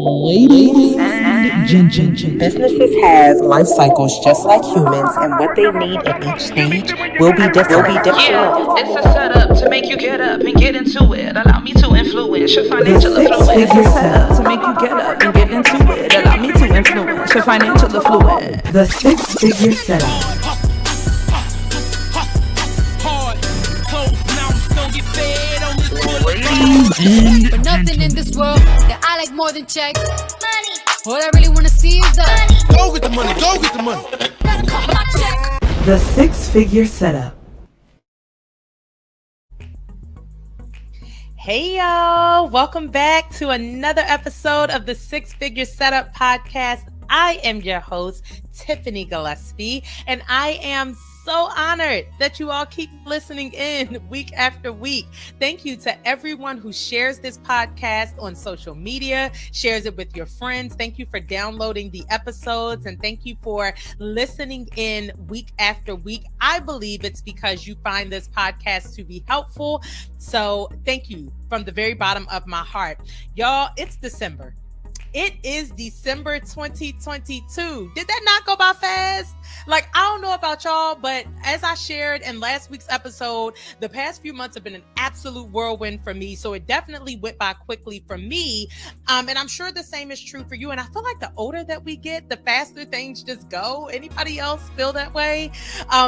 Ladies and gentlemen, Businesses have life cycles just like humans, and what they need at each stage will be different. Yeah, it's a setup to make you get up and get into it. Allow me to influence your financial affluence. It's a setup To make you get up and get into it. Allow me to influence your financial affluence. the six-figure setup. But nothing in this world that I like more than checks. Money. All I really wanna see is the money. Go get the money, go get the money. My check. The six-figure setup. Hey y'all, welcome back to another episode of the Six Figure Setup Podcast. I am your host, Tiffany Gillespie, and I am so honored that you all keep listening in week after week. Thank you to everyone who shares this podcast on social media, shares it with your friends. Thank you for downloading the episodes, and thank you for listening in week after week. I believe it's because you find this podcast to be helpful. So thank you from the very bottom of my heart. Y'all, it's December. It is December 2022. Did that not go by fast? Like, I don't know about y'all, but as I shared in last week's episode, the past few months have been an absolute whirlwind for me. So it definitely went by quickly for me. And I'm sure the same is true for you. And I feel like the older that we get, the faster things just go. Anybody else feel that way?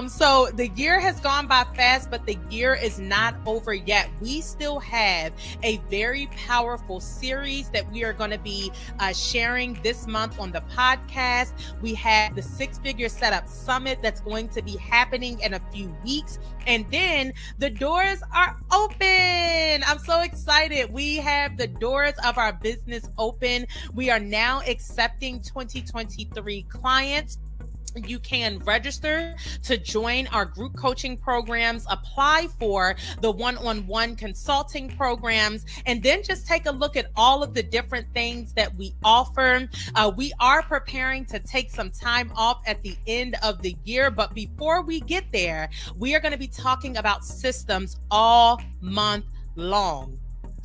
So the year has gone by fast, but the year is not over yet. We still have a very powerful series that we are going to be sharing this month on the podcast. We have the Six Figure Setup Summit that's going to be happening in a few weeks. And then the doors are open. I'm so excited. We have the doors of our business open. We are now accepting 2023 clients. You can register to join our group coaching programs, apply for the one-on-one consulting programs, and then just take a look at all of the different things that we offer. We are preparing to take some time off at the end of the year, but before we get there, we are going to be talking about systems all month long.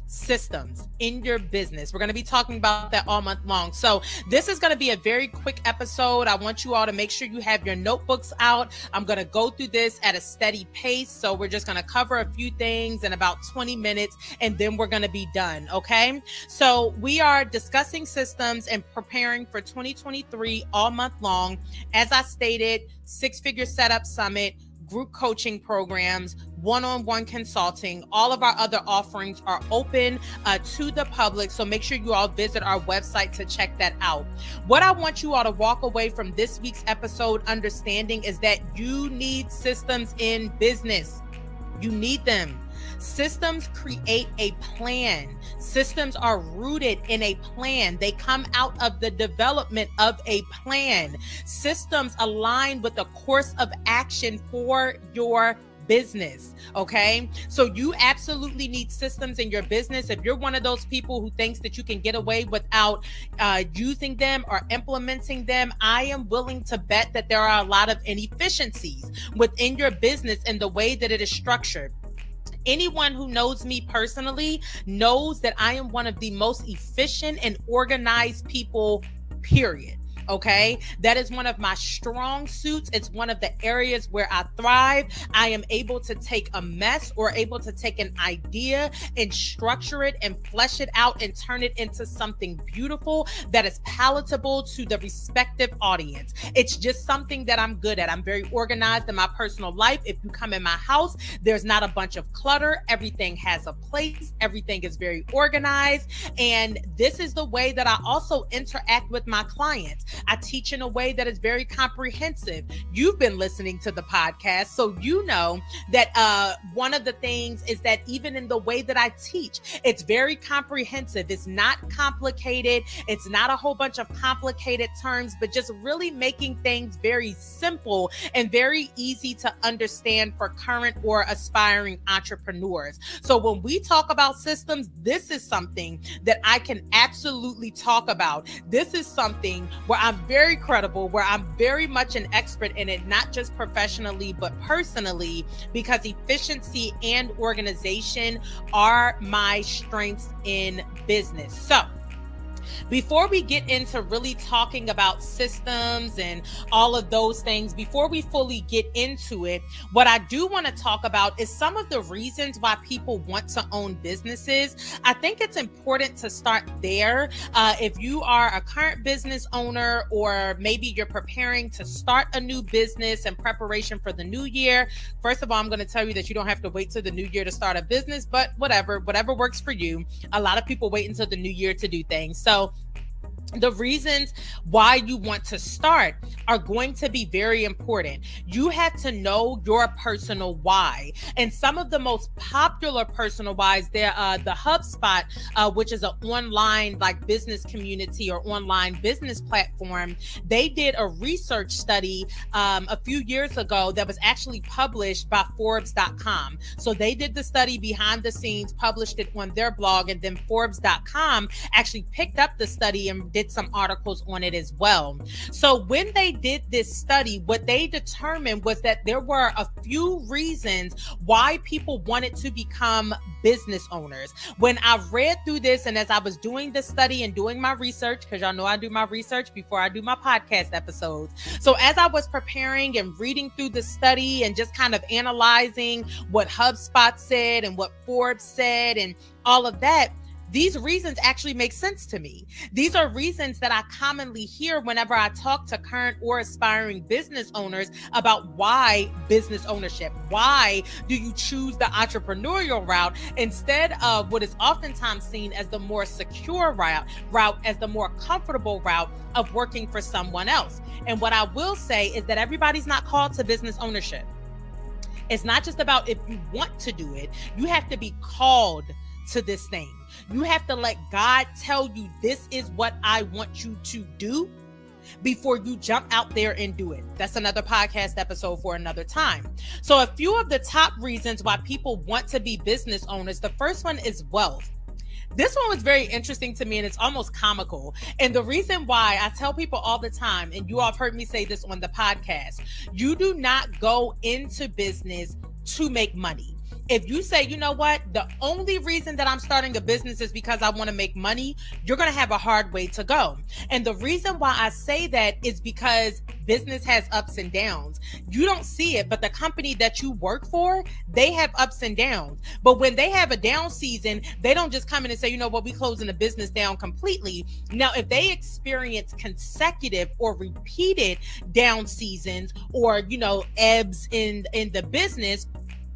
Systems in your business. We're going to be talking about that all month long. So this is going to be a very quick episode. I want you all to make sure you have your notebooks out. I'm going to go through this at a steady pace. So we're just going to cover a few things in about 20 minutes and then we're going to be done. Okay. So we are discussing systems and preparing for 2023 all month long. As I stated, Six Figure Setup Summit, group coaching programs, one-on-one consulting, all of our other offerings are open to the public. So make sure you all visit our website to check that out. What I want you all to walk away from this week's episode understanding is that you need systems in business. You need them. Systems create a plan. Systems are rooted in a plan. They come out of the development of a plan. Systems align with a course of action for your business. Okay. So you absolutely need systems in your business. If you're one of those people who thinks that you can get away without using them or implementing them, I am willing to bet that there are a lot of inefficiencies within your business in the way that it is structured. Anyone who knows me personally knows that I am one of the most efficient and organized people, period. Okay. That is one of my strong suits. It's one of the areas where I thrive. I am able to take a mess or able to take an idea and structure it and flesh it out and turn it into something beautiful that is palatable to the respective audience. It's just something that I'm good at. I'm very organized in my personal life. If you come in my house, there's not a bunch of clutter. Everything has a place. Everything is very organized. And this is the way that I also interact with my clients. I teach in a way that is very comprehensive. You've been listening to the podcast, so you know that one of the things is that even in the way that I teach, it's very comprehensive. It's not complicated. It's not a whole bunch of complicated terms, but just really making things very simple and very easy to understand for current or aspiring entrepreneurs. So when we talk about systems, this is something that I can absolutely talk about. This is something where I'm very credible, where I'm very much an expert in it, not just professionally, but personally, because efficiency and organization are my strengths in business. So before we get into really talking about systems and all of those things, before we fully get into it, what I do want to talk about is some of the reasons why people want to own businesses. I think it's important to start there. If you are a current business owner, or maybe you're preparing to start a new business in preparation for the new year, first of all, I'm going to tell you that you don't have to wait till the new year to start a business, but whatever works for you. A lot of people wait until the new year to do things. So the reasons why you want to start are going to be very important. You have to know your personal why. And some of the most popular personal whys, the HubSpot, which is an online business community or online business platform, they did a research study a few years ago that was actually published by Forbes.com. So they did the study behind the scenes, published it on their blog, and then Forbes.com actually picked up the study and did some articles on it as well. So when they did this study, what they determined was that there were a few reasons why people wanted to become business owners. When I read through this, and as I was doing the study and doing my research, because y'all know I do my research before I do my podcast episodes. So as I was preparing and reading through the study and just kind of analyzing what HubSpot said and what Forbes said and all of that, these reasons actually make sense to me. These are reasons that I commonly hear whenever I talk to current or aspiring business owners about why business ownership. Why do you choose the entrepreneurial route instead of what is oftentimes seen as the more secure route as the more comfortable route of working for someone else? And what I will say is that everybody's not called to business ownership. It's not just about if you want to do it, you have to be called to this thing. You have to let God tell you, this is what I want you to do, before you jump out there and do it. That's another podcast episode for another time. So a few of the top reasons why people want to be business owners. The first one is wealth. This one was very interesting to me, and it's almost comical. And the reason why, I tell people all the time, and you all have heard me say this on the podcast, you do not go into business to make money. If you say, you know what, the only reason that I'm starting a business is because I want to make money, you're going to have a hard way to go. And the reason why I say that is because business has ups and downs. You don't see it, but the company that you work for, they have ups and downs. But when they have a down season, they don't just come in and say, you know what, we're closing the business down completely. Now, if they experience consecutive or repeated down seasons or, ebbs in the business,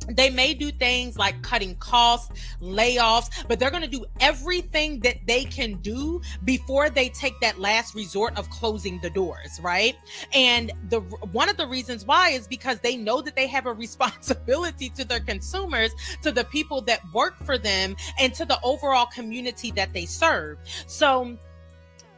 they may do things like cutting costs, layoffs, but they're going to do everything that they can do before they take that last resort of closing the doors, right? And one of the reasons why is because they know that they have a responsibility to their consumers, to the people that work for them, and to the overall community that they serve. So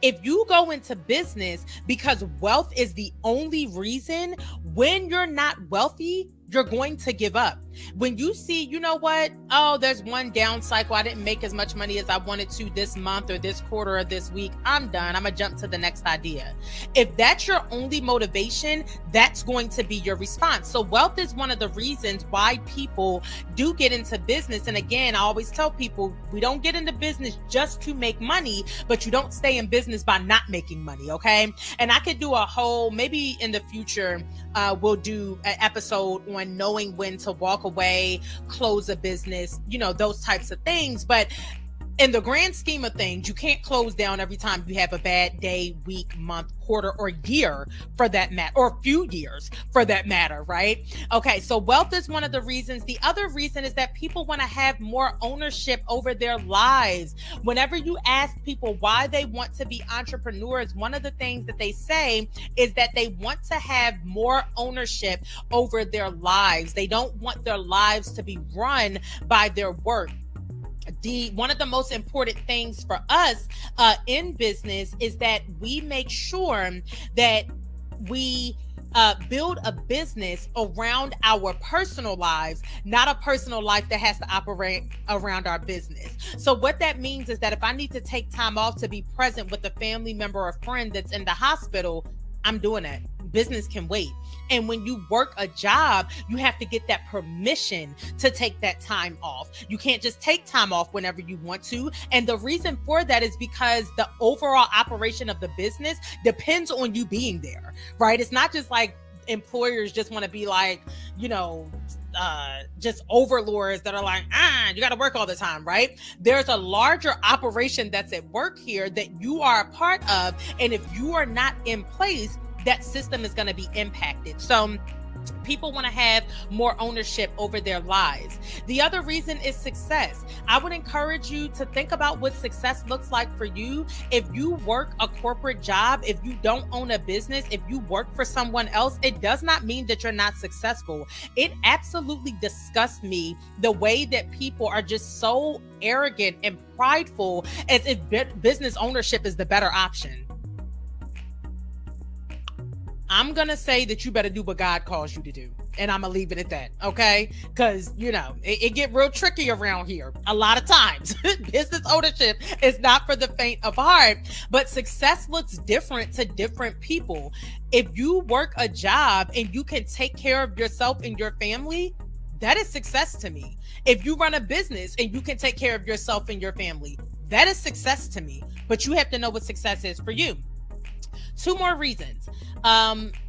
if you go into business because wealth is the only reason, when you're not wealthy, you're going to give up. When you see, you know what, oh, there's one down cycle, I didn't make as much money as I wanted to this month or this quarter or this week, I'm done. I'm gonna jump to the next idea. If that's your only motivation, that's going to be your response. So wealth is one of the reasons why people do get into business. And again, I always tell people, we don't get into business just to make money, but you don't stay in business by not making money, okay? And I could do a whole, maybe in the future, we'll do an episode on knowing when to walk away, close a business, those types of things. But in the grand scheme of things, you can't close down every time you have a bad day, week, month, quarter, or year for that matter, or a few years for that matter, right? Okay, so wealth is one of the reasons. The other reason is that people want to have more ownership over their lives. Whenever you ask people why they want to be entrepreneurs, one of the things that they say is that they want to have more ownership over their lives. They don't want their lives to be run by their work. One of the most important things for us in business is that we make sure that we build a business around our personal lives, not a personal life that has to operate around our business. So what that means is that if I need to take time off to be present with a family member or friend that's in the hospital, I'm doing it. business can wait. And when you work a job, you have to get that permission to take that time off. You can't just take time off whenever you want to. And the reason for that is because the overall operation of the business depends on you being there, right? It's not just like employers just want to be like, just overlords that are like, you got to work all the time, right? There's a larger operation that's at work here that you are a part of. And if you are not in place, that system is going to be impacted. So people want to have more ownership over their lives. The other reason is success. I would encourage you to think about what success looks like for you. If you work a corporate job, if you don't own a business, if you work for someone else, it does not mean that you're not successful. It absolutely disgusts me the way that people are just so arrogant and prideful as if business ownership is the better option. I'm going to say that you better do what God calls you to do. And I'm going to leave it at that. Okay. Cause it get real tricky around here. A lot of times business ownership is not for the faint of heart, but success looks different to different people. If you work a job and you can take care of yourself and your family, that is success to me. If you run a business and you can take care of yourself and your family, that is success to me. But you have to know what success is for you. Two more reasons,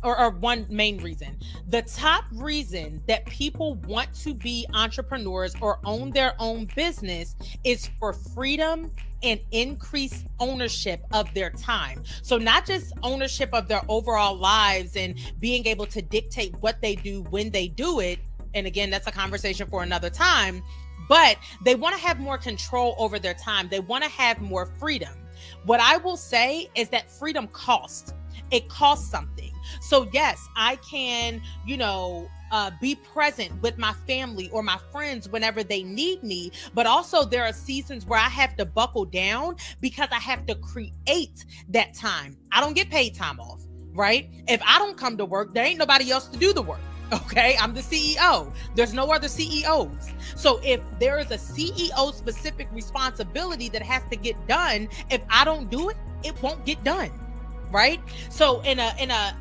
or one main reason. The top reason that people want to be entrepreneurs or own their own business is for freedom and increased ownership of their time. So not just ownership of their overall lives and being able to dictate what they do when they do it. And again, that's a conversation for another time, but they want to have more control over their time. They want to have more freedom. What I will say is that freedom costs. It costs something. So yes, I can, be present with my family or my friends whenever they need me. But also there are seasons where I have to buckle down because I have to create that time. I don't get paid time off, right? If I don't come to work, there ain't nobody else to do the work. Okay, I'm the CEO. There's no other CEOs. So if there is a CEO specific responsibility that has to get done, if I don't do it, it won't get done. Right? So in a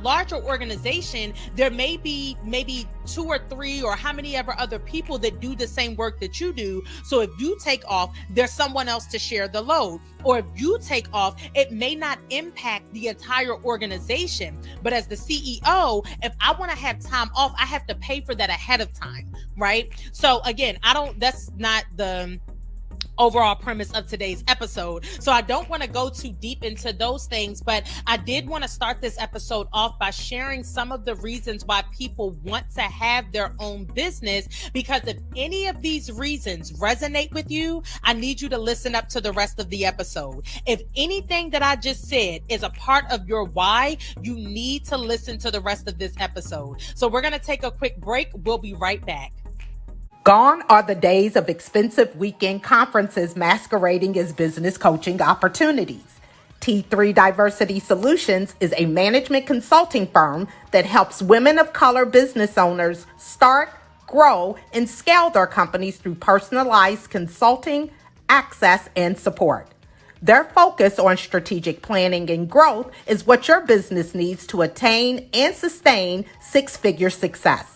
larger organization, there may be maybe 2 or 3 or how many ever other people that do the same work that you do. So if you take off, there's someone else to share the load. Or if you take off, it may not impact the entire organization. But as the CEO, if I want to have time off, I have to pay for that ahead of time, right? So again, that's not the overall premise of today's episode. So I don't want to go too deep into those things, but I did want to start this episode off by sharing some of the reasons why people want to have their own business, because if any of these reasons resonate with you, I need you to listen up to the rest of the episode. If anything that I just said is a part of your why, you need to listen to the rest of this episode. So we're going to take a quick break. We'll be right back. Gone are the days of expensive weekend conferences masquerading as business coaching opportunities. T3 Diversity Solutions is a management consulting firm that helps women of color business owners start, grow, and scale their companies through personalized consulting, access, and support. Their focus on strategic planning and growth is what your business needs to attain and sustain six-figure success.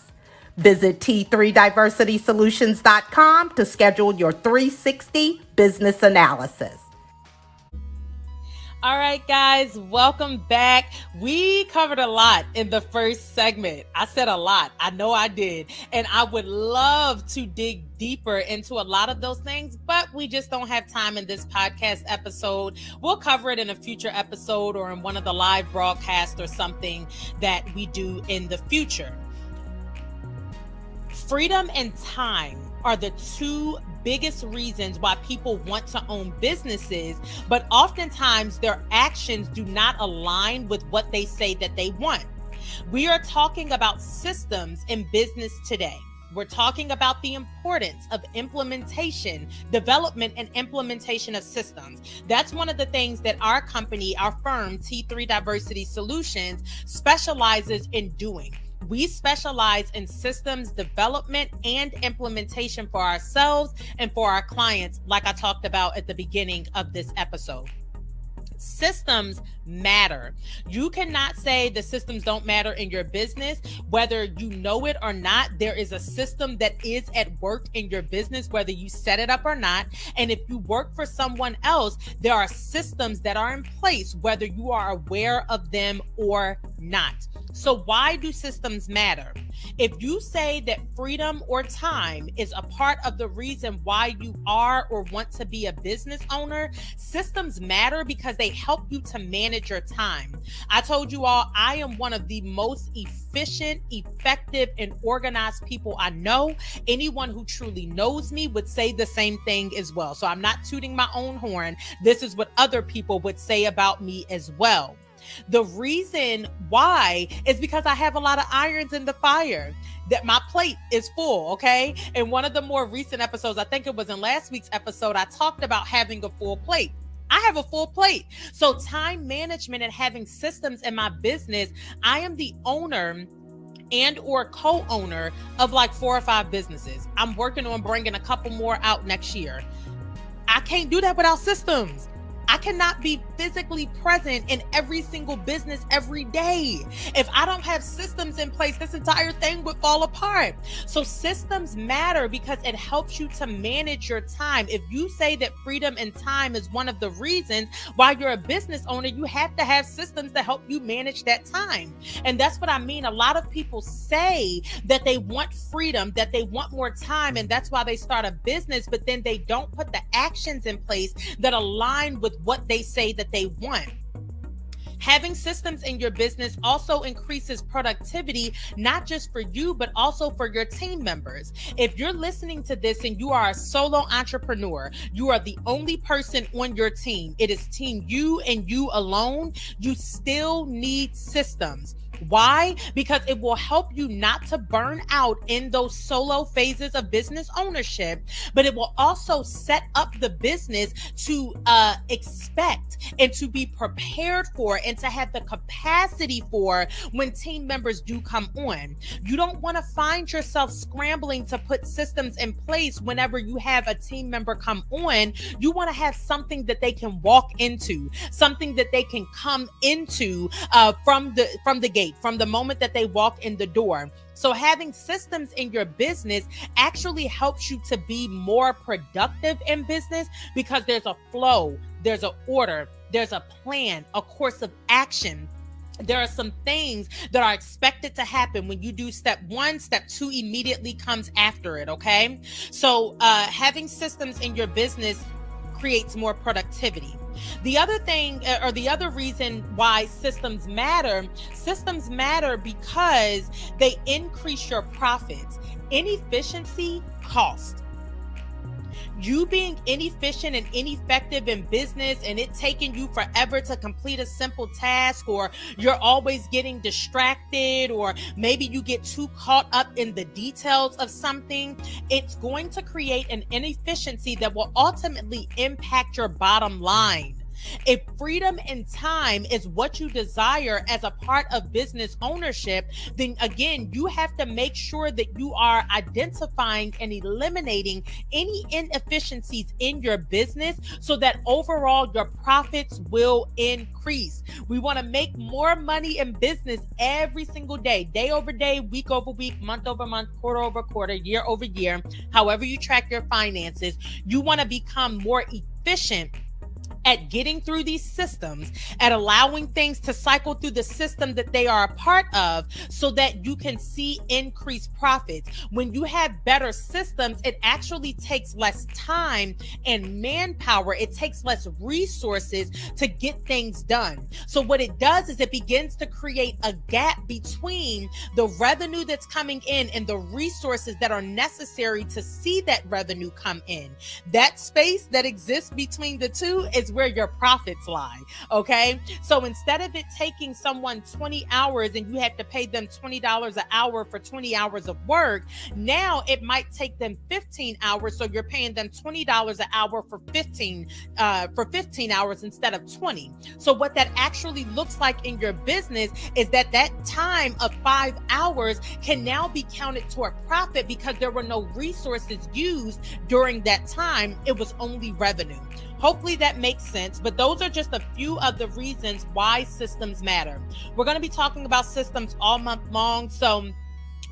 Visit T3DiversitySolutions.com to schedule your 360 business analysis. All right, guys, welcome back. We covered a lot in the first segment. I said a lot. I know I did. And I would love to dig deeper into a lot of those things, but we just don't have time in this podcast episode. We'll cover it in a future episode or in one of the live broadcasts or something that we do in the future. Freedom and time are the two biggest reasons why people want to own businesses, but oftentimes their actions do not align with what they say that they want. We are talking about systems in business today. We're talking about the importance of implementation, development, and implementation of systems. That's one of the things that our company, our firm, T3 Diversity Solutions, specializes in doing. We specialize in systems development and implementation for ourselves and for our clients, like I talked about at the beginning of this episode. Systems matter. You cannot say the systems don't matter in your business. Whether you know it or not, there is a system that is at work in your business, whether you set it up or not. And if you work for someone else, there are systems that are in place, whether you are aware of them or not. So why do systems matter? If you say that freedom or time is a part of the reason why you are or want to be a business owner, systems matter because they help you to manage your time. I told you all, I am one of the most efficient, effective, and organized people I know. Anyone who truly knows me would say the same thing as well. So I'm not tooting my own horn. This is what other people would say about me as well. The reason why is because I have a lot of irons in the fire, that my plate is full, okay? In one of the more recent episodes, I think it was in last week's episode, I talked about having a full plate. I have a full plate. So time management and having systems in my business, I am the owner and or co-owner of like 4 or 5 businesses. I'm working on bringing a couple more out next year. I can't do that without systems. I cannot be physically present in every single business every day. If I don't have systems in place, this entire thing would fall apart. So systems matter because it helps you to manage your time. If you say that freedom and time is one of the reasons why you're a business owner, you have to have systems to help you manage that time. And that's what I mean. A lot of people say that they want freedom, that they want more time, and that's why they start a business, but then they don't put the actions in place that align with what they say that they want. Having systems in your business also increases productivity, not just for you, but also for your team members. If you're listening to this and you are a solo entrepreneur, you are the only person on your team, it is team you and you alone, you still need systems. Why? Because it will help you not to burn out in those solo phases of business ownership, but it will also set up the business to expect and to be prepared for and to have the capacity for when team members do come on. You don't want to find yourself scrambling to put systems in place whenever you have a team member come on. You want to have something that they can walk into, something that they can come into from the gate, from the moment that they walk in the door. So having systems in your business actually helps you to be more productive in business because there's a flow, there's an order, there's a plan, a course of action. There are some things that are expected to happen when you do step 1, step 2 immediately comes after it, okay? So having systems in your business creates more productivity. The other thing, or the other reason why systems matter because they increase your profits. Inefficiency costs. You being inefficient and ineffective in business and it taking you forever to complete a simple task, or you're always getting distracted, or maybe you get too caught up in the details of something, it's going to create an inefficiency that will ultimately impact your bottom line. If freedom and time is what you desire as a part of business ownership, then again, you have to make sure that you are identifying and eliminating any inefficiencies in your business so that overall your profits will increase. We want to make more money in business every single day, day over day, week over week, month over month, quarter over quarter, year over year, however you track your finances. You want to become more efficient at getting through these systems, at allowing things to cycle through the system that they are a part of so that you can see increased profits. When you have better systems, it actually takes less time and manpower. It takes less resources to get things done. So what it does is it begins to create a gap between the revenue that's coming in and the resources that are necessary to see that revenue come in. That space that exists between the two is where your profits lie. Okay. So instead of it taking someone 20 hours and you have to pay them $20 an hour for 20 hours of work, now it might take them 15 hours. So you're paying them $20 an hour for 15 hours instead of 20. So what that actually looks like in your business is that time of 5 hours can now be counted toward profit because there were no resources used during that time. It was only revenue. Hopefully that makes sense, but those are just a few of the reasons why systems matter. We're going to be talking about systems all month long, so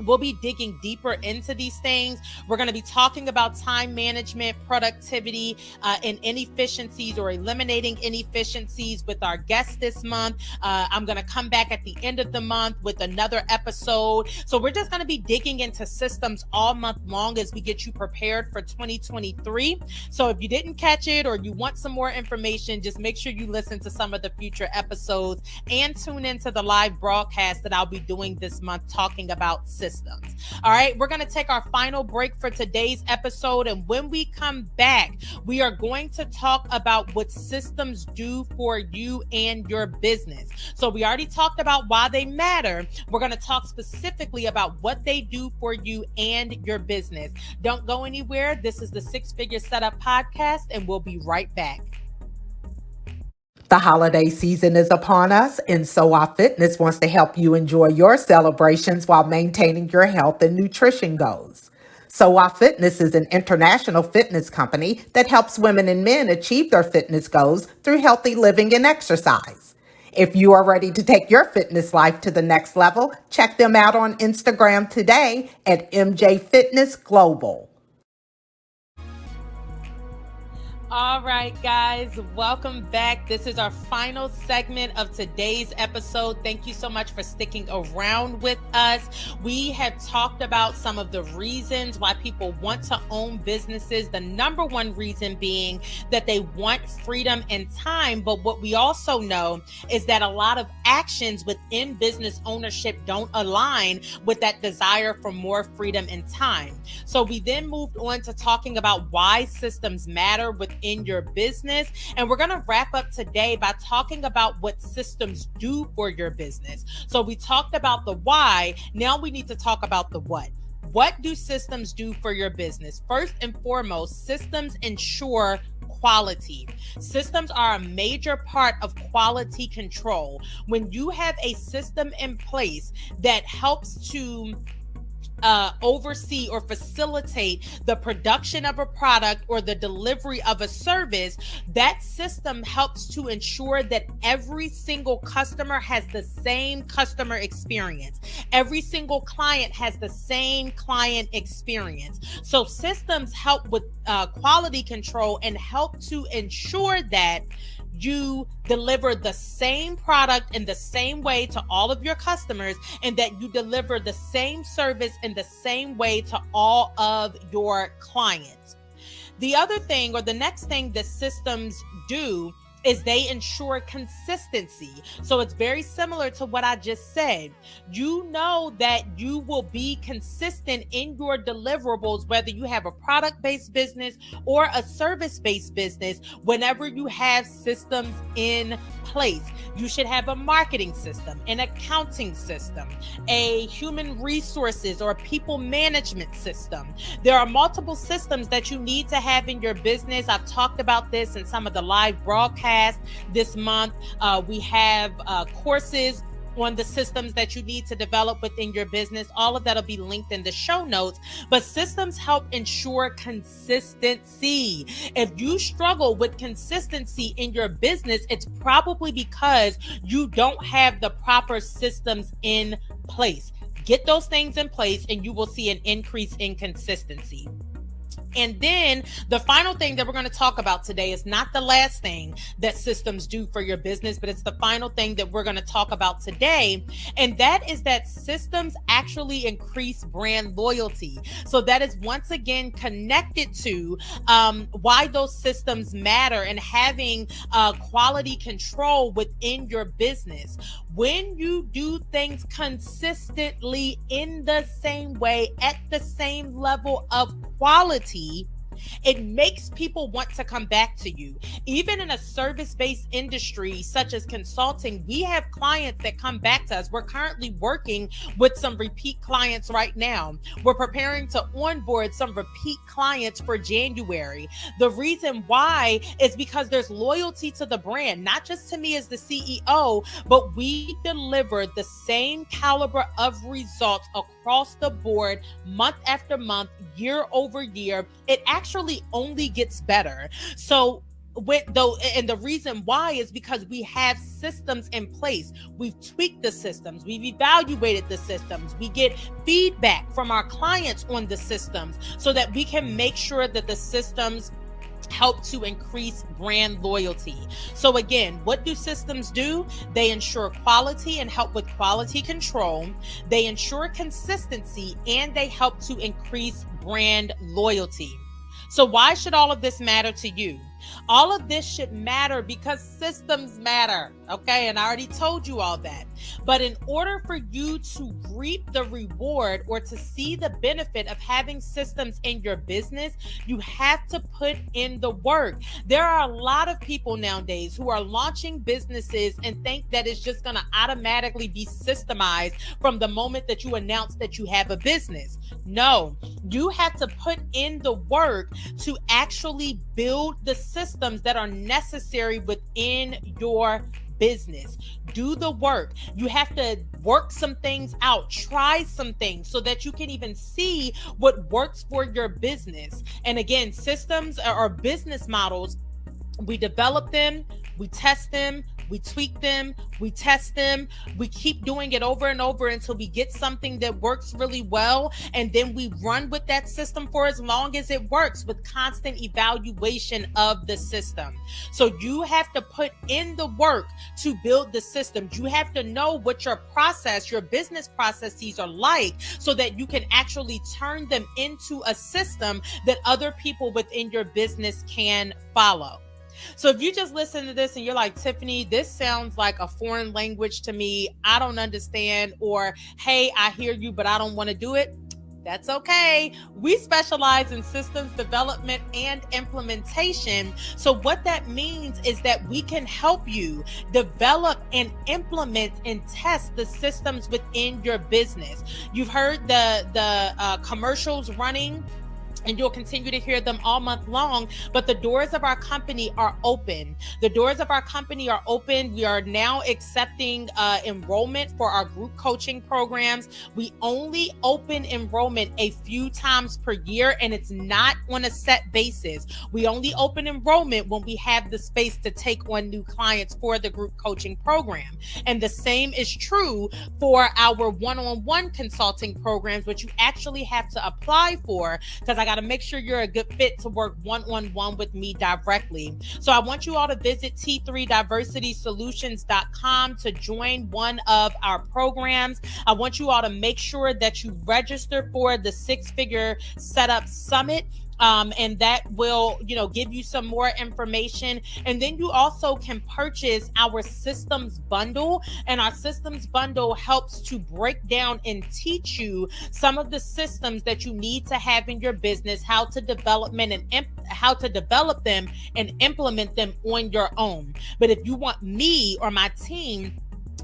we'll be digging deeper into these things. We're going to be talking about time management, productivity, and inefficiencies, or eliminating inefficiencies with our guests this month. I'm going to come back at the end of the month with another episode. So we're just going to be digging into systems all month long as we get you prepared for 2023. So if you didn't catch it or you want some more information, just make sure you listen to some of the future episodes and tune into the live broadcast that I'll be doing this month talking about systems. All right, we're going to take our final break for today's episode. And when we come back, we are going to talk about what systems do for you and your business. So we already talked about why they matter. We're going to talk specifically about what they do for you and your business. Don't go anywhere. This is the Six Figure Setup Podcast, and we'll be right back. The holiday season is upon us, and So Our Fitness wants to help you enjoy your celebrations while maintaining your health and nutrition goals. So Our Fitness is an international fitness company that helps women and men achieve their fitness goals through healthy living and exercise. If you are ready to take your fitness life to the next level, check them out on Instagram today at MJ Fitness Global. All right, guys, welcome back. This is our final segment of today's episode. Thank you so much for sticking around with us. We have talked about some of the reasons why people want to own businesses. The number one reason being that they want freedom and time. But what we also know is that a lot of actions within business ownership don't align with that desire for more freedom and time. So we then moved on to talking about why systems matter within your business. And we're going to wrap up today by talking about what systems do for your business. So we talked about the why. Now we need to talk about the what. What do systems do for your business? First and foremost, systems ensure quality. Systems are a major part of quality control. When you have a system in place that helps to oversee or facilitate the production of a product or the delivery of a service, that system helps to ensure that every single customer has the same customer experience. Every single client has the same client experience. So systems help with quality control and help to ensure that you deliver the same product in the same way to all of your customers, and that you deliver the same service in the same way to all of your clients. The other thing, or the next thing that systems do, is they ensure consistency. So it's very similar to what I just said. You know that you will be consistent in your deliverables, whether you have a product-based business or a service-based business, whenever you have systems in place. You should have a marketing system, an accounting system, a human resources or people management system. There are multiple systems that you need to have in your business. I've talked about this in some of the live broadcasts this month. We have courses on the systems that you need to develop within your business. All of that will be linked in the show notes. But systems help ensure consistency. If you struggle with consistency in your business, it's probably because you don't have the proper systems in place. Get those things in place and you will see an increase in consistency. And then the final thing that we're going to talk about today is not the last thing that systems do for your business, but it's the final thing that we're going to talk about today. And that is that systems actually increase brand loyalty. So that is once again connected to why those systems matter and having quality control within your business. When you do things consistently in the same way, at the same level of quality, it makes people want to come back to you. Even in a service-based industry such as consulting, we have clients that come back to us. We're currently working with some repeat clients right now. We're preparing to onboard some repeat clients for January. The reason why is because there's loyalty to the brand, not just to me as the CEO, but we deliver the same caliber of results across the board, month after month, year over year. It actually only gets better. So and the reason why is because we have systems in place. We've tweaked the systems, we've evaluated the systems, we get feedback from our clients on the systems so that we can make sure that the systems help to increase brand loyalty. So again, what do systems do? They ensure quality and help with quality control. They ensure consistency and they help to increase brand loyalty. So why should all of this matter to you? All of this should matter because systems matter, okay? And I already told you all that. But in order for you to reap the reward or to see the benefit of having systems in your business, you have to put in the work. There are a lot of people nowadays who are launching businesses and think that it's just going to automatically be systemized from the moment that you announce that you have a business. No, you have to put in the work to actually build the systems that are necessary within your business. Do the work. You have to work some things out, try some things so that you can even see what works for your business. And again, systems or business models, we develop them, we test them, we tweak them, we test them, we keep doing it over and over until we get something that works really well. And then we run with that system for as long as it works with constant evaluation of the system. So you have to put in the work to build the system. You have to know what your process, your business processes are like so that you can actually turn them into a system that other people within your business can follow. So if you just listen to this and you're like, Tiffany, this sounds like a foreign language to me, I don't understand, or hey, I hear you, but I don't want to do it. That's okay. We specialize in systems development and implementation. So what that means is that we can help you develop and implement and test the systems within your business. You've heard the commercials running, and you'll continue to hear them all month long, but the doors of our company are open. The doors of our company are open. We are now accepting enrollment for our group coaching programs. We only open enrollment a few times per year, and it's not on a set basis. We only open enrollment when we have the space to take on new clients for the group coaching program. And the same is true for our one-on-one consulting programs, which you actually have to apply for, because I got to make sure you're a good fit to work one-on-one with me directly. So I want you all to visit t3diversitysolutions.com to join one of our programs. I want you all to make sure that you register for the Six-Figure Setup Summit. And that will, give you some more information. And then you also can purchase our systems bundle. And our systems bundle helps to break down and teach you some of the systems that you need to have in your business, how to develop them and implement them on your own. But if you want me or my team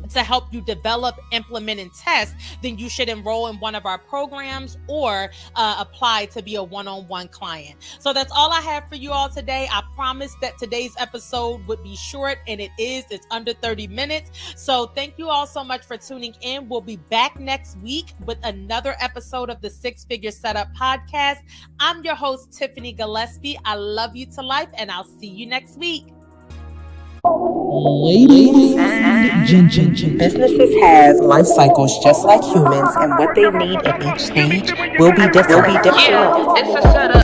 to help you develop, implement, and test, then you should enroll in one of our programs or apply to be a one-on-one client. So that's all I have for you all today. I promised that today's episode would be short, and it is. It's under 30 minutes. So thank you all so much for tuning in. We'll be back next week with another episode of the Six-Figure Setup Podcast. I'm your host, Tiffany Gillespie. I love you to life, and I'll see you next week. Ladies and gentlemen, Businesses have life cycles just like humans, and what they need at each stage will be different. Yeah, it's a setup.